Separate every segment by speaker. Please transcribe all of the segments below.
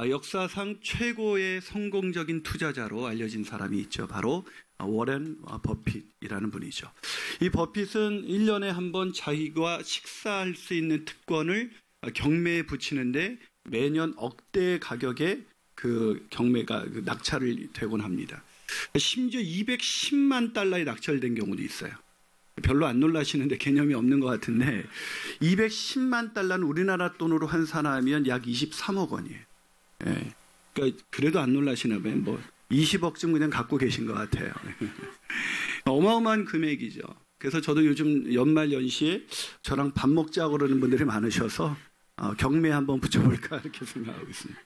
Speaker 1: 역사상 최고의 성공적인 투자자로 알려진 사람이 있죠. 바로 워렌 버핏이라는 분이죠. 이 버핏은 1년에 한 번 자기가 식사할 수 있는 특권을 경매에 붙이는데 매년 억대 가격의 그 경매가 낙찰을 되곤 합니다. 심지어 210만 달러에 낙찰된 경우도 있어요. 별로 안 놀라시는데 개념이 없는 것 같은데 210만 달러는 우리나라 돈으로 환산하면 약 23억 원이에요. 예. 그러니까 그래도 안 놀라시나 봐요. 뭐 20억쯤 그냥 갖고 계신 것 같아요. 어마어마한 금액이죠. 그래서 저도 요즘 연말 연시에 저랑 밥 먹자고 그러는 분들이 많으셔서 경매 한번 붙여볼까 이렇게 생각하고 있습니다.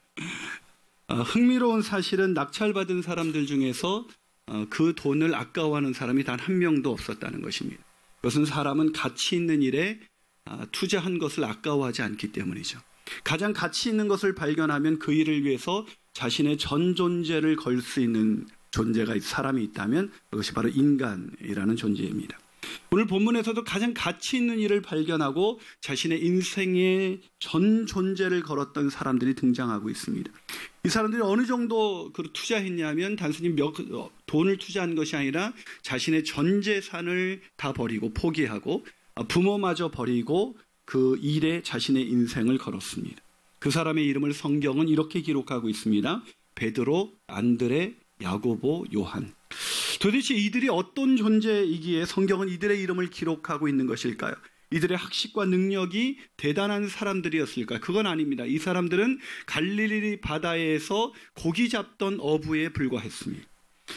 Speaker 1: 흥미로운 사실은 낙찰받은 사람들 중에서 그 돈을 아까워하는 사람이 단 한 명도 없었다는 것입니다. 그것은 사람은 가치 있는 일에 투자한 것을 아까워하지 않기 때문이죠. 가장 가치 있는 것을 발견하면 그 일을 위해서 자신의 전 존재를 걸 수 있는 존재가 사람이 있다면 그것이 바로 인간이라는 존재입니다. 오늘 본문에서도 가장 가치 있는 일을 발견하고 자신의 인생의 전 존재를 걸었던 사람들이 등장하고 있습니다. 이 사람들이 어느 정도 투자했냐면 단순히 돈을 투자한 것이 아니라 자신의 전 재산을 다 버리고 포기하고 부모마저 버리고 그 일에 자신의 인생을 걸었습니다. 그 사람의 이름을 성경은 이렇게 기록하고 있습니다. 베드로, 안드레, 야고보, 요한. 도대체 이들이 어떤 존재이기에 성경은 이들의 이름을 기록하고 있는 것일까요? 이들의 학식과 능력이 대단한 사람들이었을까요? 그건 아닙니다. 이 사람들은 갈릴리 바다에서 고기 잡던 어부에 불과했습니다.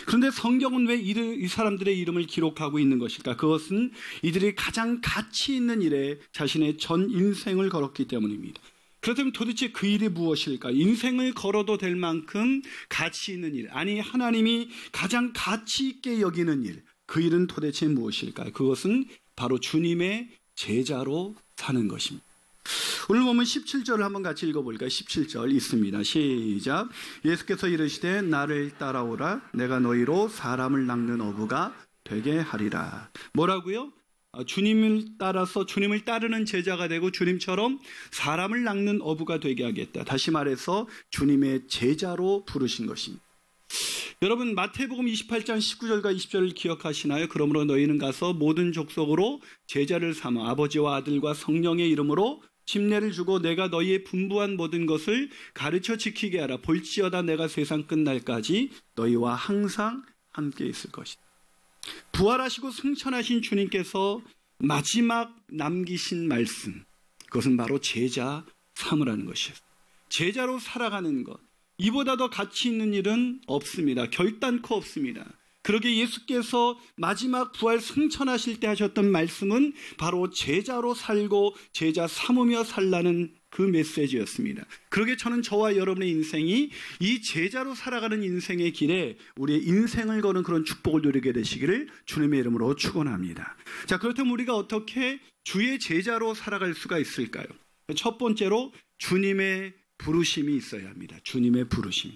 Speaker 1: 그런데 성경은 왜 이 사람들의 이름을 기록하고 있는 것일까? 그것은 이들이 가장 가치 있는 일에 자신의 전 인생을 걸었기 때문입니다. 그렇다면 도대체 그 일이 무엇일까? 인생을 걸어도 될 만큼 가치 있는 일, 아니 하나님이 가장 가치 있게 여기는 일, 그 일은 도대체 무엇일까요? 그것은 바로 주님의 제자로 사는 것입니다. 오늘 보면 17절을 한번 같이 읽어볼까요? 17절 있습니다. 시작. 예수께서 이르시되 나를 따라오라. 내가 너희로 사람을 낚는 어부가 되게 하리라. 뭐라고요? 주님을 따라서 주님을 따르는 제자가 되고 주님처럼 사람을 낚는 어부가 되게 하겠다. 다시 말해서 주님의 제자로 부르신 것입니다. 여러분 마태복음 28장 19절과 20절을 기억하시나요? 그러므로 너희는 가서 모든 족속으로 제자를 삼아 아버지와 아들과 성령의 이름으로 침례를 주고 내가 너희의 분부한 모든 것을 가르쳐 지키게 하라. 볼지어다 내가 세상 끝날까지 너희와 항상 함께 있을 것이다. 부활하시고 승천하신 주님께서 마지막 남기신 말씀, 그것은 바로 제자 삼으라는 것이에요. 제자로 살아가는 것, 이보다 더 가치 있는 일은 없습니다. 결단코 없습니다. 그러기에 예수께서 마지막 부활 승천하실 때 하셨던 말씀은 바로 제자로 살고 제자 삼으며 살라는 그 메시지였습니다. 그러기에 저는 저와 여러분의 인생이 이 제자로 살아가는 인생의 길에 우리의 인생을 거는 그런 축복을 누리게 되시기를 주님의 이름으로 축원합니다. 자, 그렇다면 우리가 어떻게 주의 제자로 살아갈 수가 있을까요? 첫 번째로 주님의 부르심이 있어야 합니다. 주님의 부르심.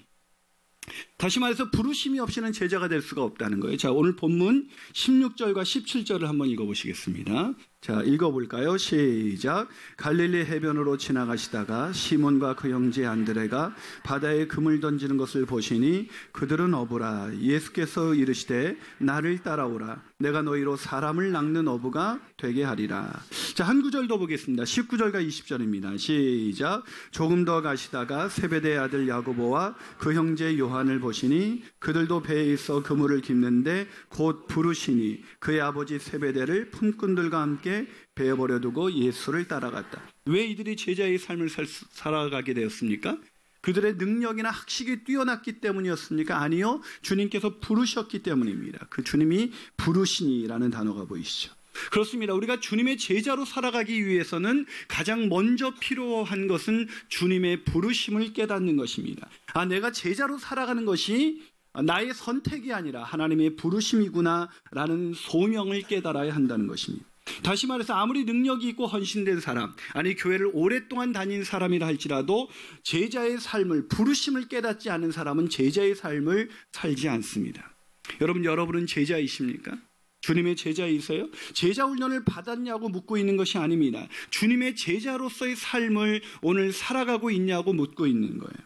Speaker 1: 다시 말해서 부르심이 없이는 제자가 될 수가 없다는 거예요. 자, 오늘 본문 16절과 17절을 한번 읽어보시겠습니다. 자, 읽어볼까요? 시작. 갈릴리 해변으로 지나가시다가 시몬과 그 형제 안드레가 바다에 금을 던지는 것을 보시니 그들은 어부라. 예수께서 이르시되 나를 따라오라. 내가 너희로 사람을 낚는 어부가 되게 하리라. 자, 한 구절 더 보겠습니다. 19절과 20절입니다. 시작. 조금 더 가시다가 세베대의 아들 야고보와 그 형제 요한을 보시니 그들도 배에 있어 그물을 깁는데 곧 부르시니 그의 아버지 세베대를 품꾼들과 함께 배에 버려두고 예수를 따라갔다. 왜 이들이 제자의 삶을 살아가게 되었습니까? 그들의 능력이나 학식이 뛰어났기 때문이었습니까? 아니요. 주님께서 부르셨기 때문입니다. 그 주님이 부르시니라는 단어가 보이시죠? 그렇습니다. 우리가 주님의 제자로 살아가기 위해서는 가장 먼저 필요한 것은 주님의 부르심을 깨닫는 것입니다. 내가 제자로 살아가는 것이 나의 선택이 아니라 하나님의 부르심이구나라는 소명을 깨달아야 한다는 것입니다. 다시 말해서 아무리 능력이 있고 헌신된 사람, 아니 교회를 오랫동안 다닌 사람이라 할지라도 제자의 삶을, 부르심을 깨닫지 않은 사람은 제자의 삶을 살지 않습니다. 여러분은 제자이십니까? 주님의 제자이세요? 제자 훈련을 받았냐고 묻고 있는 것이 아닙니다. 주님의 제자로서의 삶을 오늘 살아가고 있냐고 묻고 있는 거예요.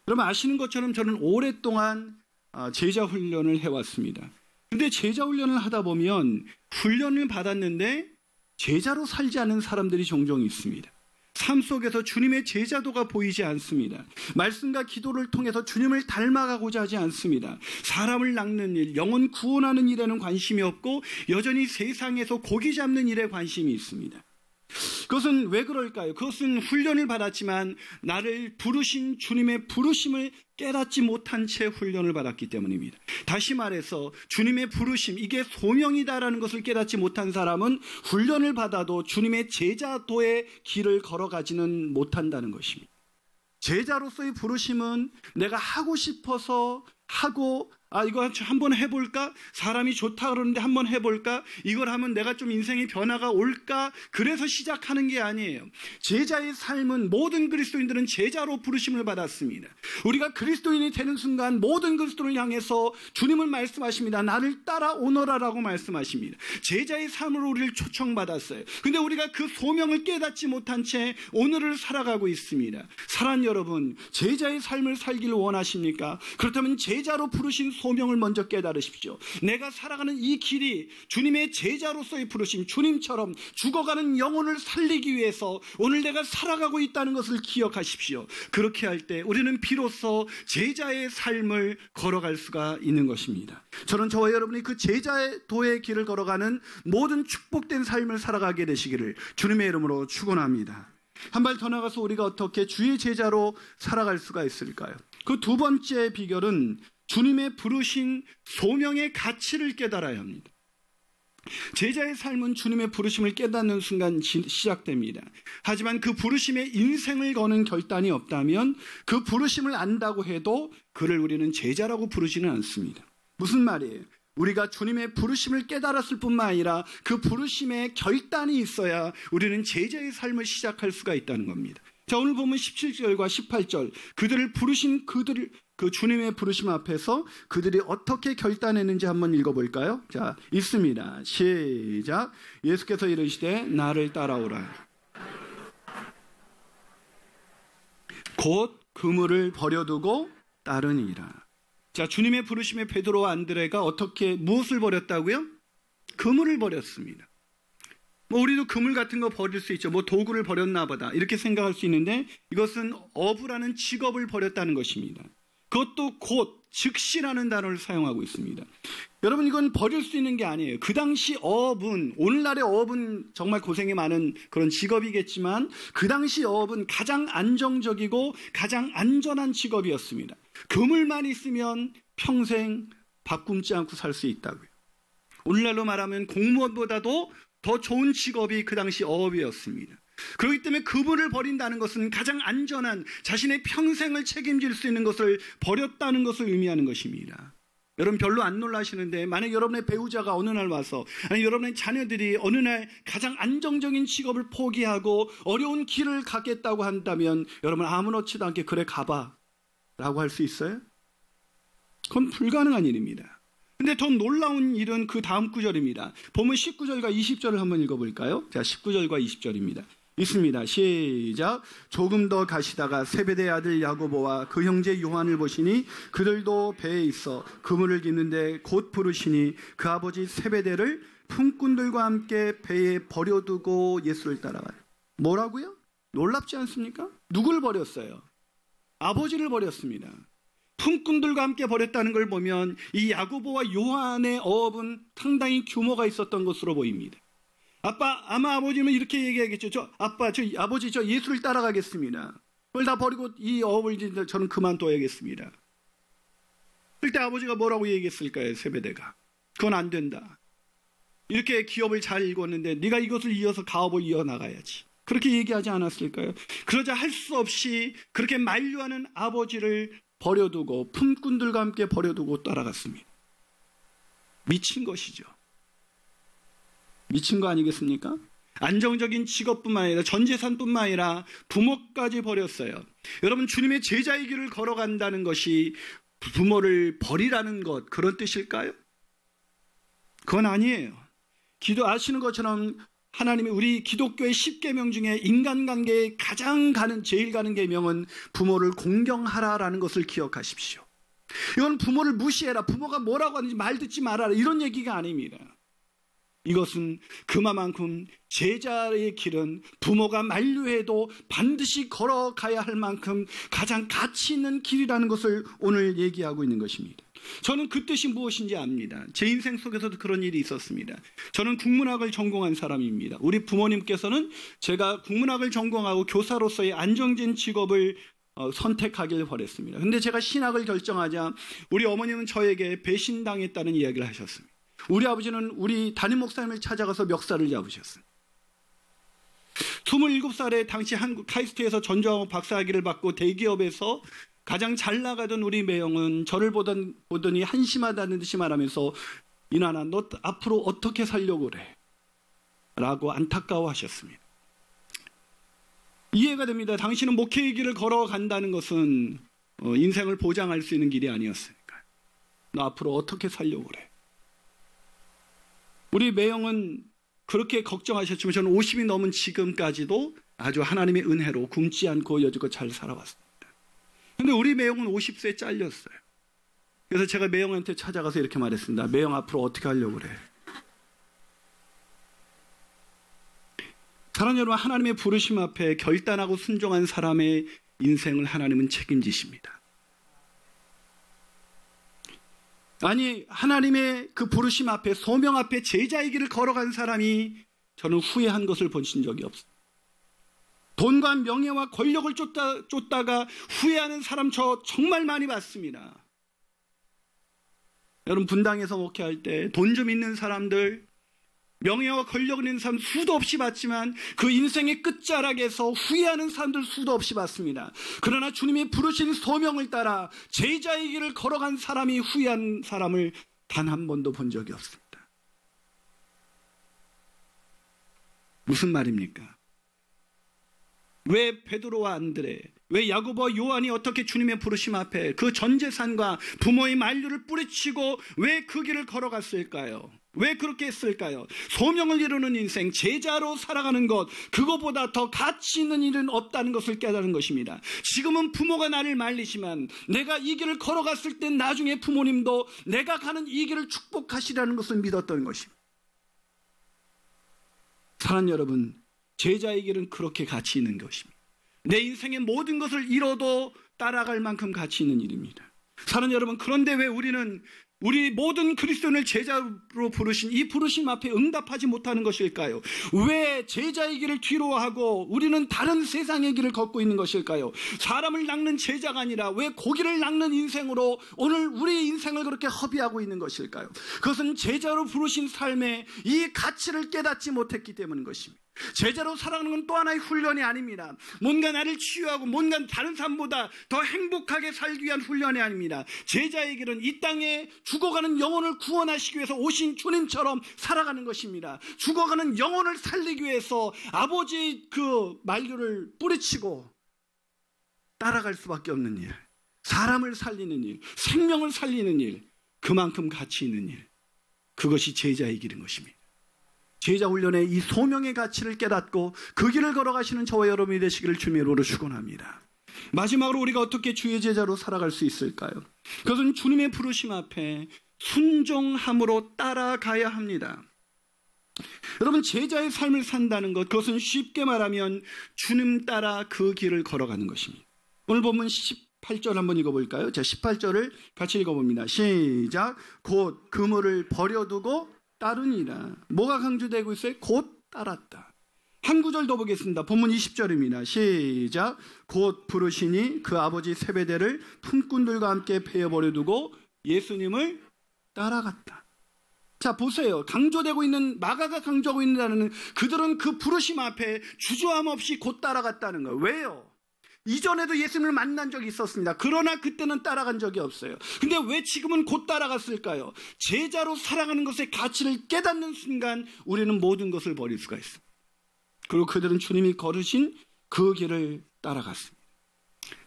Speaker 1: 여러분 아시는 것처럼 저는 오랫동안 제자 훈련을 해왔습니다. 그런데 제자 훈련을 하다 보면 훈련을 받았는데 제자로 살지 않는 사람들이 종종 있습니다. 삶 속에서 주님의 제자도가 보이지 않습니다. 말씀과 기도를 통해서 주님을 닮아가고자 하지 않습니다. 사람을 낚는 일, 영혼 구원하는 일에는 관심이 없고 여전히 세상에서 고기 잡는 일에 관심이 있습니다. 그것은 왜 그럴까요? 그것은 훈련을 받았지만 나를 부르신 주님의 부르심을 깨닫지 못한 채 훈련을 받았기 때문입니다. 다시 말해서 주님의 부르심, 이게 소명이다라는 것을 깨닫지 못한 사람은 훈련을 받아도 주님의 제자도의 길을 걸어가지는 못한다는 것입니다. 제자로서의 부르심은 내가 하고 싶어서 하고 이거 한번 해볼까? 사람이 좋다 그러는데 한번 해볼까? 이걸 하면 내가 좀 인생의 변화가 올까? 그래서 시작하는 게 아니에요. 제자의 삶은 모든 그리스도인들은 제자로 부르심을 받았습니다. 우리가 그리스도인이 되는 순간 모든 그리스도를 향해서 주님은 말씀하십니다. 나를 따라오너라라고 말씀하십니다. 제자의 삶으로 우리를 초청받았어요. 근데 우리가 그 소명을 깨닫지 못한 채 오늘을 살아가고 있습니다. 사랑하는 여러분, 제자의 삶을 살기를 원하십니까? 그렇다면 제자로 부르신 소명을 먼저 깨달으십시오. 내가 살아가는 이 길이 주님의 제자로서의 부르심, 주님처럼 죽어가는 영혼을 살리기 위해서 오늘 내가 살아가고 있다는 것을 기억하십시오. 그렇게 할 때 우리는 비로소 제자의 삶을 걸어갈 수가 있는 것입니다. 저는 저와 여러분이 그 제자의 도의 길을 걸어가는 모든 축복된 삶을 살아가게 되시기를 주님의 이름으로 축원합니다. 한 발 더 나가서 우리가 어떻게 주의 제자로 살아갈 수가 있을까요? 그 두 번째 비결은 주님의 부르신 소명의 가치를 깨달아야 합니다. 제자의 삶은 주님의 부르심을 깨닫는 순간 시작됩니다. 하지만 그 부르심에 인생을 거는 결단이 없다면 그 부르심을 안다고 해도 그를 우리는 제자라고 부르지는 않습니다. 무슨 말이에요? 우리가 주님의 부르심을 깨달았을 뿐만 아니라 그 부르심에 결단이 있어야 우리는 제자의 삶을 시작할 수가 있다는 겁니다. 자, 오늘 보면 17절과 18절 그들을 부르신 그 주님의 부르심 앞에서 그들이 어떻게 결단했는지 한번 읽어볼까요? 자, 있습니다. 시작. 예수께서 이르시되 나를 따라오라. 곧 그물을 버려두고 따르니라. 자, 주님의 부르심에 베드로와 안드레가 무엇을 버렸다고요? 그물을 버렸습니다. 우리도 그물 같은 거 버릴 수 있죠. 도구를 버렸나 보다 이렇게 생각할 수 있는데 이것은 어부라는 직업을 버렸다는 것입니다. 그것도 곧 즉시라는 단어를 사용하고 있습니다. 여러분, 이건 버릴 수 있는 게 아니에요. 그 당시 어업은, 오늘날의 어업은 정말 고생이 많은 그런 직업이겠지만 그 당시 어업은 가장 안정적이고 가장 안전한 직업이었습니다. 그물만 있으면 평생 밥 굶지 않고 살 수 있다고요. 오늘날로 말하면 공무원보다도 더 좋은 직업이 그 당시 어업이었습니다. 그렇기 때문에 그물을 버린다는 것은 가장 안전한 자신의 평생을 책임질 수 있는 것을 버렸다는 것을 의미하는 것입니다. 여러분 별로 안 놀라시는데 만약 여러분의 배우자가 어느 날 와서 아니 여러분의 자녀들이 어느 날 가장 안정적인 직업을 포기하고 어려운 길을 가겠다고 한다면 여러분 아무렇지도 않게 그래 가봐 라고 할 수 있어요? 그건 불가능한 일입니다. 근데 더 놀라운 일은 그 다음 구절입니다. 보면 19절과 20절을 한번 읽어볼까요? 자, 19절과 20절입니다. 있습니다. 시작. 조금 더 가시다가 세베대의 아들 야고보와 그 형제 요한을 보시니 그들도 배에 있어 그물을 깁는데 곧 부르시니 그 아버지 세베대를 품꾼들과 함께 배에 버려두고 예수를 따라가요. 뭐라고요? 놀랍지 않습니까? 누굴 버렸어요? 아버지를 버렸습니다. 품꾼들과 함께 버렸다는 걸 보면 이 야고보와 요한의 어업은 상당히 규모가 있었던 것으로 보입니다. 아마 아버지는 이렇게 얘기하겠죠. 아버지 저 예수를 따라가겠습니다. 그걸 다 버리고 이 어업을 저는 그만둬야겠습니다. 그때 아버지가 뭐라고 얘기했을까요? 세베대가. 그건 안 된다. 이렇게 기업을 잘 읽었는데 네가 이것을 이어서 가업을 이어나가야지. 그렇게 얘기하지 않았을까요? 그러자 할 수 없이 그렇게 만류하는 아버지를 버려두고 품꾼들과 함께 버려두고 따라갔습니다. 미친 것이죠. 미친 거 아니겠습니까? 안정적인 직업뿐만 아니라 전 재산뿐만 아니라 부모까지 버렸어요. 여러분 주님의 제자의 길을 걸어간다는 것이 부모를 버리라는 것 그런 뜻일까요? 그건 아니에요. 기도 아시는 것처럼 하나님의 우리 기독교의 10계명 중에 인간관계에 제일 가는 계명은 부모를 공경하라라는 것을 기억하십시오. 이건 부모를 무시해라, 부모가 뭐라고 하는지 말 듣지 말아라, 이런 얘기가 아닙니다. 이것은 그만큼 제자의 길은 부모가 만류해도 반드시 걸어가야 할 만큼 가장 가치 있는 길이라는 것을 오늘 얘기하고 있는 것입니다. 저는 그 뜻이 무엇인지 압니다. 제 인생 속에서도 그런 일이 있었습니다. 저는 국문학을 전공한 사람입니다. 우리 부모님께서는 제가 국문학을 전공하고 교사로서의 안정된 직업을 선택하길 바랬습니다. 근데 제가 신학을 결정하자 우리 어머님은 저에게 배신당했다는 이야기를 하셨습니다. 우리 아버지는 우리 담임 목사님을 찾아가서 멱살을 잡으셨어요. 27살에 당시 한국 카이스트에서 전조하고 박사학위를 받고 대기업에서 가장 잘 나가던 우리 매형은 저를 보더니 한심하다는 듯이 말하면서 이나나 너 앞으로 어떻게 살려고 그래? 라고 안타까워하셨습니다. 이해가 됩니다. 당신은 목회의 길을 걸어간다는 것은 인생을 보장할 수 있는 길이 아니었으니까. 너 앞으로 어떻게 살려고 그래? 우리 매형은 그렇게 걱정하셨지만 저는 50이 넘은 지금까지도 아주 하나님의 은혜로 굶지 않고 여지껏 잘 살아왔습니다. 근데 우리 매형은 50세에 잘렸어요. 그래서 제가 매형한테 찾아가서 이렇게 말했습니다. 매형 앞으로 어떻게 하려고 그래? 사랑하는 여러분, 하나님의 부르심 앞에 결단하고 순종한 사람의 인생을 하나님은 책임지십니다. 아니, 하나님의 그 부르심 앞에, 소명 앞에 제자의 길을 걸어간 사람이 저는 후회한 것을 본 적이 없습니다. 돈과 명예와 권력을 쫓다가 후회하는 사람 저 정말 많이 봤습니다. 여러분, 분당에서 목회할 때 돈 좀 있는 사람들, 명예와 권력을 있는 사람 수도 없이 봤지만 그 인생의 끝자락에서 후회하는 사람들 수도 없이 봤습니다. 그러나 주님이 부르신 소명을 따라 제자의 길을 걸어간 사람이 후회한 사람을 단 한 번도 본 적이 없습니다. 무슨 말입니까? 왜 베드로와 안드레, 왜 야고보와 요한이 어떻게 주님의 부르심 앞에 그 전 재산과 부모의 만류를 뿌리치고 왜 그 길을 걸어갔을까요? 왜 그렇게 했을까요? 소명을 이루는 인생, 제자로 살아가는 것, 그것보다 더 가치 있는 일은 없다는 것을 깨달은 것입니다. 지금은 부모가 나를 말리지만 내가 이 길을 걸어갔을 땐 나중에 부모님도 내가 가는 이 길을 축복하시라는 것을 믿었던 것입니다. 사랑하는 여러분, 제자의 길은 그렇게 가치 있는 것입니다. 내 인생의 모든 것을 잃어도 따라갈 만큼 가치 있는 일입니다. 사랑하는 여러분, 그런데 왜 우리 모든 그리스도인을 제자로 부르신 이 부르심 앞에 응답하지 못하는 것일까요? 왜 제자의 길을 뒤로 하고 우리는 다른 세상의 길을 걷고 있는 것일까요? 사람을 낚는 제자가 아니라 왜 고기를 낚는 인생으로 오늘 우리의 인생을 그렇게 허비하고 있는 것일까요? 그것은 제자로 부르신 삶의 이 가치를 깨닫지 못했기 때문인 것입니다. 제자로 살아가는 건 또 하나의 훈련이 아닙니다. 뭔가 나를 치유하고 뭔가 다른 사람보다 더 행복하게 살기 위한 훈련이 아닙니다. 제자의 길은 이 땅에 죽어가는 영혼을 구원하시기 위해서 오신 주님처럼 살아가는 것입니다. 죽어가는 영혼을 살리기 위해서 아버지의 그 만류를 뿌리치고 따라갈 수밖에 없는 일, 사람을 살리는 일, 생명을 살리는 일, 그만큼 가치 있는 일, 그것이 제자의 길인 것입니다. 제자 훈련의 이 소명의 가치를 깨닫고 그 길을 걸어가시는 저와 여러분이 되시기를 주님의 이름으로 축원합니다. 마지막으로 우리가 어떻게 주의 제자로 살아갈 수 있을까요? 그것은 주님의 부르심 앞에 순종함으로 따라가야 합니다. 여러분, 제자의 삶을 산다는 것, 그것은 쉽게 말하면 주님 따라 그 길을 걸어가는 것입니다. 오늘 본문 18절 한번 읽어볼까요? 자, 18절을 같이 읽어봅니다. 시작. 곧 그물을 버려두고 따르니라. 뭐가 강조되고 있어요? 곧 따랐다. 한 구절 더 보겠습니다. 본문 20절입니다. 시작. 곧 부르시니 그 아버지 세베대를 품꾼들과 함께 베어버려두고 예수님을 따라갔다. 자, 보세요. 강조되고 있는, 마가가 강조하고 있는 그들은 그 부르심 앞에 주저함 없이 곧 따라갔다는 거예요. 왜요? 이전에도 예수님을 만난 적이 있었습니다. 그러나 그때는 따라간 적이 없어요. 근데 왜 지금은 곧 따라갔을까요? 제자로 살아가는 것의 가치를 깨닫는 순간 우리는 모든 것을 버릴 수가 있습니다. 그리고 그들은 주님이 걸으신 그 길을 따라갔습니다.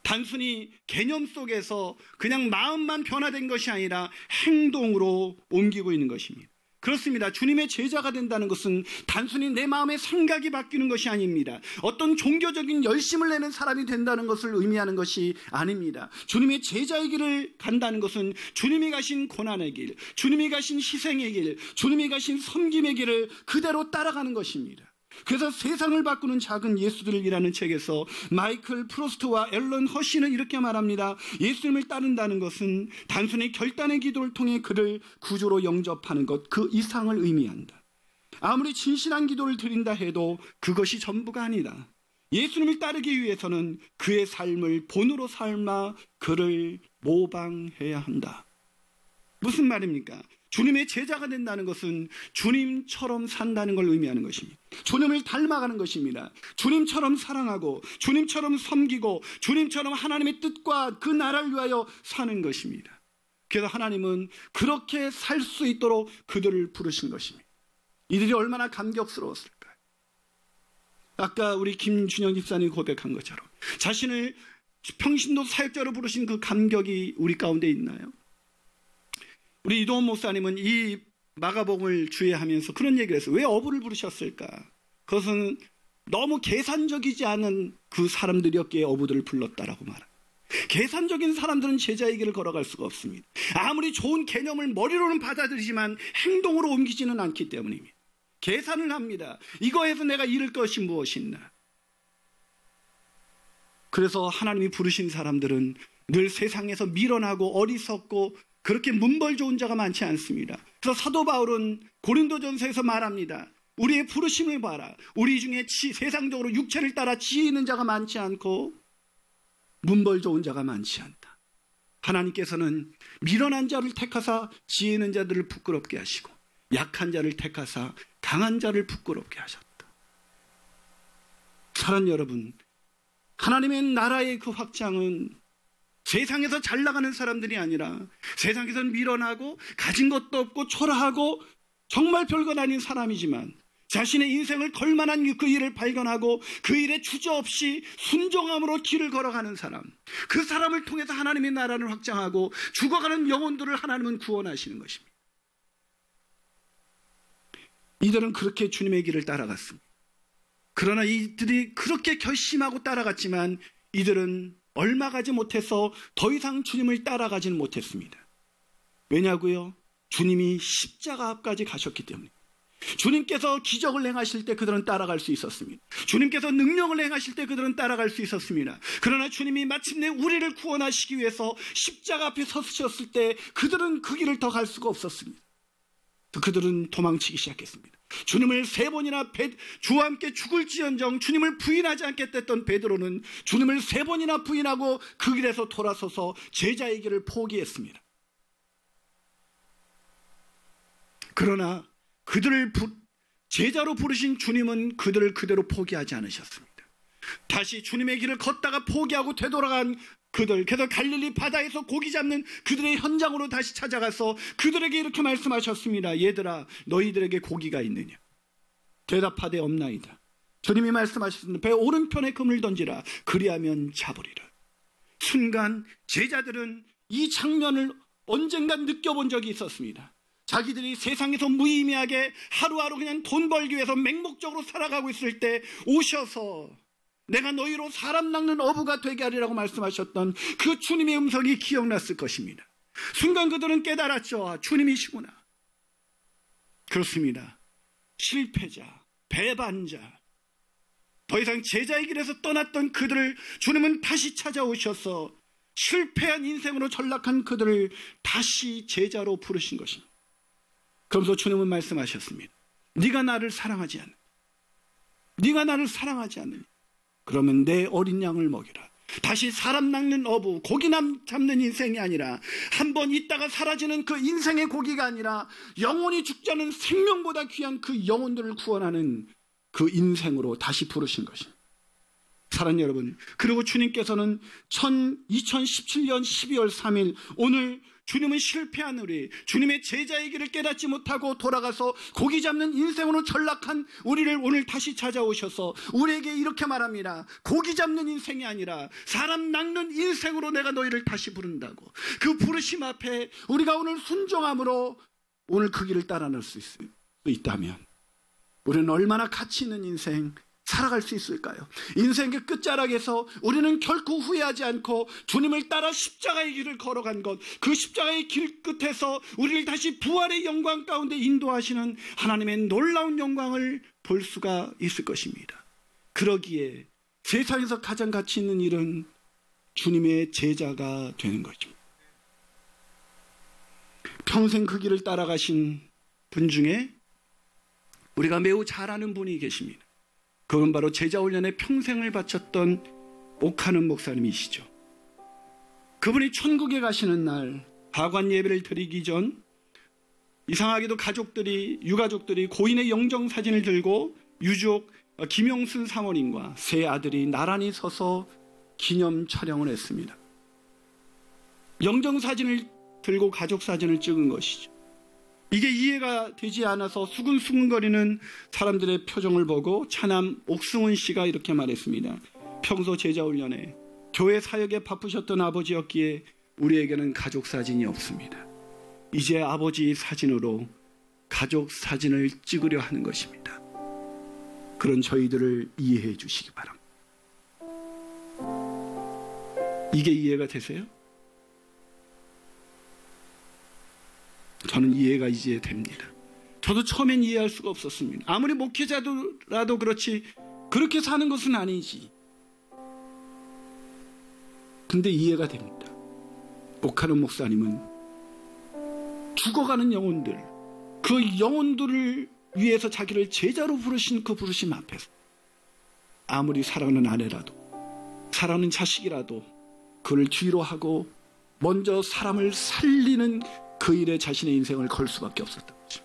Speaker 1: 단순히 개념 속에서 그냥 마음만 변화된 것이 아니라 행동으로 옮기고 있는 것입니다. 그렇습니다. 주님의 제자가 된다는 것은 단순히 내 마음의 생각이 바뀌는 것이 아닙니다. 어떤 종교적인 열심을 내는 사람이 된다는 것을 의미하는 것이 아닙니다. 주님의 제자의 길을 간다는 것은 주님이 가신 고난의 길, 주님이 가신 희생의 길, 주님이 가신 섬김의 길을 그대로 따라가는 것입니다. 그래서 세상을 바꾸는 작은 예수들이라는 책에서 마이클 프로스트와 앨런 허시는 이렇게 말합니다. 예수님을 따른다는 것은 단순히 결단의 기도를 통해 그를 구주로 영접하는 것, 그 이상을 의미한다. 아무리 진실한 기도를 드린다 해도 그것이 전부가 아니다. 예수님을 따르기 위해서는 그의 삶을 본으로 삶아 그를 모방해야 한다. 무슨 말입니까? 주님의 제자가 된다는 것은 주님처럼 산다는 걸 의미하는 것입니다. 주님을 닮아가는 것입니다. 주님처럼 사랑하고 주님처럼 섬기고 주님처럼 하나님의 뜻과 그 나라를 위하여 사는 것입니다. 그래서 하나님은 그렇게 살 수 있도록 그들을 부르신 것입니다. 이들이 얼마나 감격스러웠을까요? 아까 우리 김준영 집사님이 고백한 것처럼 자신을 평신도 사역자로 부르신 그 감격이 우리 가운데 있나요? 우리 이동원 목사님은 이 마가복음을 주의하면서 그런 얘기를 했어요. 왜 어부를 부르셨을까? 그것은 너무 계산적이지 않은 그 사람들이었기에 어부들을 불렀다라고 말합니다. 계산적인 사람들은 제자의 길을 걸어갈 수가 없습니다. 아무리 좋은 개념을 머리로는 받아들이지만 행동으로 옮기지는 않기 때문입니다. 계산을 합니다. 이거에서 내가 잃을 것이 무엇이 있나? 그래서 하나님이 부르신 사람들은 늘 세상에서 미련하고 어리석고 그렇게 문벌 좋은 자가 많지 않습니다. 그래서 사도 바울은 고린도전서에서 말합니다. 우리의 부르심을 봐라. 우리 중에 세상적으로 육체를 따라 지혜 있는 자가 많지 않고 문벌 좋은 자가 많지 않다. 하나님께서는 미련한 자를 택하사 지혜 있는 자들을 부끄럽게 하시고 약한 자를 택하사 강한 자를 부끄럽게 하셨다. 사랑하는 여러분, 하나님의 나라의 그 확장은 세상에서 잘 나가는 사람들이 아니라 세상에서는 미련하고 가진 것도 없고 초라하고 정말 별것 아닌 사람이지만 자신의 인생을 걸만한 그 일을 발견하고 그 일에 주저없이 순종함으로 길을 걸어가는 사람, 그 사람을 통해서 하나님의 나라를 확장하고 죽어가는 영혼들을 하나님은 구원하시는 것입니다. 이들은 그렇게 주님의 길을 따라갔습니다. 그러나 이들이 그렇게 결심하고 따라갔지만 이들은 얼마 가지 못해서 더 이상 주님을 따라가지는 못했습니다. 왜냐고요? 주님이 십자가 앞까지 가셨기 때문에. 주님께서 기적을 행하실 때 그들은 따라갈 수 있었습니다. 주님께서 능력을 행하실 때 그들은 따라갈 수 있었습니다. 그러나 주님이 마침내 우리를 구원하시기 위해서 십자가 앞에 서셨을 때 그들은 그 길을 더 갈 수가 없었습니다. 그들은 도망치기 시작했습니다. 주님을 3번이나 주와 함께 죽을지언정 주님을 부인하지 않겠다 했던 베드로는 주님을 3번이나 부인하고 그 길에서 돌아서서 제자의 길을 포기했습니다. 그러나 그들을 제자로 부르신 주님은 그들을 그대로 포기하지 않으셨습니다. 다시 주님의 길을 걷다가 포기하고 되돌아간 그들, 그래서 갈릴리 바다에서 고기 잡는 그들의 현장으로 다시 찾아가서 그들에게 이렇게 말씀하셨습니다. 얘들아, 너희들에게 고기가 있느냐? 대답하되 없나이다. 주님이 말씀하셨습니다. 배 오른편에 금을 던지라. 그리하면 잡으리라. 순간 제자들은 이 장면을 언젠간 느껴본 적이 있었습니다. 자기들이 세상에서 무의미하게 하루하루 그냥 돈 벌기 위해서 맹목적으로 살아가고 있을 때 오셔서 내가 너희로 사람 낚는 어부가 되게 하리라고 말씀하셨던 그 주님의 음성이 기억났을 것입니다. 순간 그들은 깨달았죠. 주님이시구나. 그렇습니다. 실패자, 배반자, 더 이상 제자의 길에서 떠났던 그들을 주님은 다시 찾아오셔서 실패한 인생으로 전락한 그들을 다시 제자로 부르신 것입니다. 그러면서 주님은 말씀하셨습니다. 네가 나를 사랑하지 않느냐? 네가 나를 사랑하지 않느냐? 그러면 내 어린 양을 먹이라. 다시 사람 낚는 어부, 고기 잡는 인생이 아니라 한번 있다가 사라지는 그 인생의 고기가 아니라 영원히 죽지 않은 생명보다 귀한 그 영혼들을 구원하는 그 인생으로 다시 부르신 것입니다. 사랑하는 여러분, 그리고 주님께서는 2017년 12월 3일 오늘 주님은 실패한 우리, 주님의 제자의 길을 깨닫지 못하고 돌아가서 고기 잡는 인생으로 전락한 우리를 오늘 다시 찾아오셔서 우리에게 이렇게 말합니다. 고기 잡는 인생이 아니라 사람 낚는 인생으로 내가 너희를 다시 부른다고. 그 부르심 앞에 우리가 오늘 순종함으로 오늘 그 길을 따라 날 수 있다면 우리는 얼마나 가치 있는 인생 살아갈 수 있을까요? 인생의 끝자락에서 우리는 결코 후회하지 않고 주님을 따라 십자가의 길을 걸어간 것, 그 십자가의 길 끝에서 우리를 다시 부활의 영광 가운데 인도하시는 하나님의 놀라운 영광을 볼 수가 있을 것입니다. 그러기에 세상에서 가장 가치 있는 일은 주님의 제자가 되는 것입니다. 평생 그 길을 따라가신 분 중에 우리가 매우 잘 아는 분이 계십니다. 그건 바로 제자훈련에 평생을 바쳤던 옥하는 목사님이시죠. 그분이 천국에 가시는 날 가관 예배를 드리기 전 이상하게도 유가족들이 고인의 영정사진을 들고 유족 김용순 사모님과 세 아들이 나란히 서서 기념 촬영을 했습니다. 영정사진을 들고 가족사진을 찍은 것이죠. 이게 이해가 되지 않아서 수근수근거리는 사람들의 표정을 보고 차남 옥승훈 씨가 이렇게 말했습니다. 평소 제자훈련에 교회 사역에 바쁘셨던 아버지였기에 우리에게는 가족사진이 없습니다. 이제 아버지 사진으로 가족사진을 찍으려 하는 것입니다. 그런 저희들을 이해해 주시기 바랍니다. 이게 이해가 되세요? 저는 이해가 이제 됩니다. 저도 처음엔 이해할 수가 없었습니다. 아무리 목회자라도 그렇지 그렇게 사는 것은 아니지. 근데 이해가 됩니다. 옥하는 목사님은 죽어가는 영혼들, 그 영혼들을 위해서 자기를 제자로 부르신 그 부르심 앞에서 아무리 사랑하는 아내라도 사랑하는 자식이라도 그를 뒤로 하고 먼저 사람을 살리는 그 일에 자신의 인생을 걸 수밖에 없었던 거죠.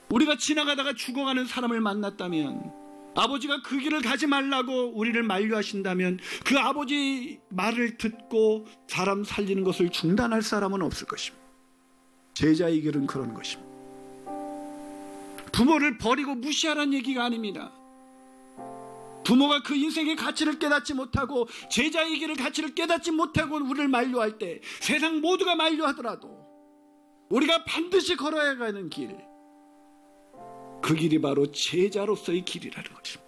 Speaker 1: 우리가 지나가다가 죽어가는 사람을 만났다면 아버지가 그 길을 가지 말라고 우리를 만류하신다면 그 아버지 말을 듣고 사람 살리는 것을 중단할 사람은 없을 것입니다. 제자의 길은 그런 것입니다. 부모를 버리고 무시하라는 얘기가 아닙니다. 부모가 그 인생의 가치를 깨닫지 못하고 제자의 길을 가치를 깨닫지 못하고 우리를 만류할 때 세상 모두가 만류하더라도 우리가 반드시 걸어야 하는 길, 그 길이 바로 제자로서의 길이라는 것입니다.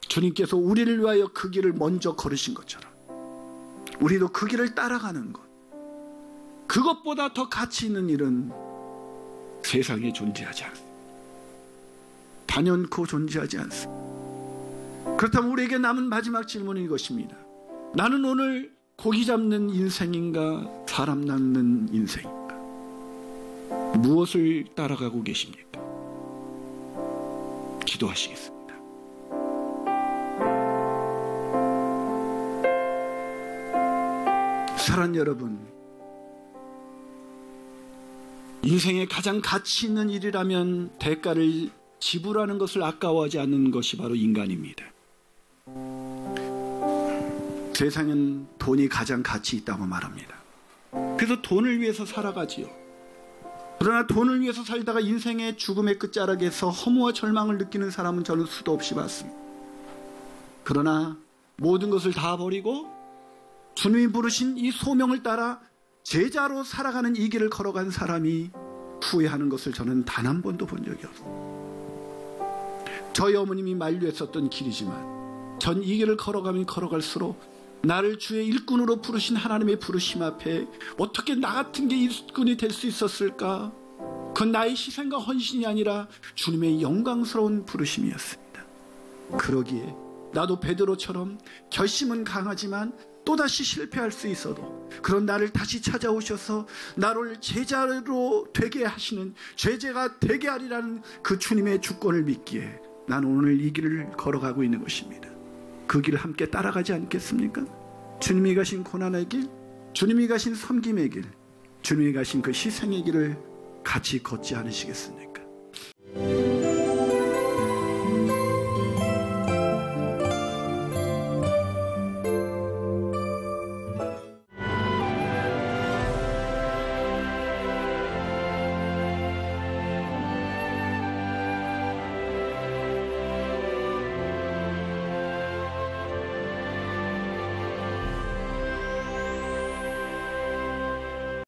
Speaker 1: 주님께서 우리를 위하여 그 길을 먼저 걸으신 것처럼 우리도 그 길을 따라가는 것, 그것보다 더 가치 있는 일은 세상에 존재하지 않습니다. 단연코 존재하지 않습니다. 그렇다면 우리에게 남은 마지막 질문은 이것입니다. 나는 오늘 고기 잡는 인생인가 사람 낳는 인생인가? 무엇을 따라가고 계십니까? 기도하시겠습니다. 사랑하는 여러분, 인생의 가장 가치 있는 일이라면 대가를 지불하는 것을 아까워하지 않는 것이 바로 인간입니다. 세상은 돈이 가장 가치 있다고 말합니다. 그래서 돈을 위해서 살아가지요. 그러나 돈을 위해서 살다가 인생의 죽음의 끝자락에서 허무와 절망을 느끼는 사람은 저는 수도 없이 봤습니다. 그러나 모든 것을 다 버리고 주님이 부르신 이 소명을 따라 제자로 살아가는 이 길을 걸어간 사람이 후회하는 것을 저는 단 한 번도 본 적이 없습니다. 저희 어머님이 만류했었던 길이지만 전 이 길을 걸어가면 걸어갈수록 나를 주의 일꾼으로 부르신 하나님의 부르심 앞에 어떻게 나 같은 게 일꾼이 될 수 있었을까? 그건 나의 희생과 헌신이 아니라 주님의 영광스러운 부르심이었습니다. 그러기에 나도 베드로처럼 결심은 강하지만 또다시 실패할 수 있어도 그런 나를 다시 찾아오셔서 나를 제자로 되게 하시는 제자가 되게 하리라는 그 주님의 주권을 믿기에 나는 오늘 이 길을 걸어가고 있는 것입니다. 그 길을 함께 따라가지 않겠습니까? 주님이 가신 고난의 길, 주님이 가신 섬김의 길, 주님이 가신 그 희생의 길을 같이 걷지 않으시겠습니까?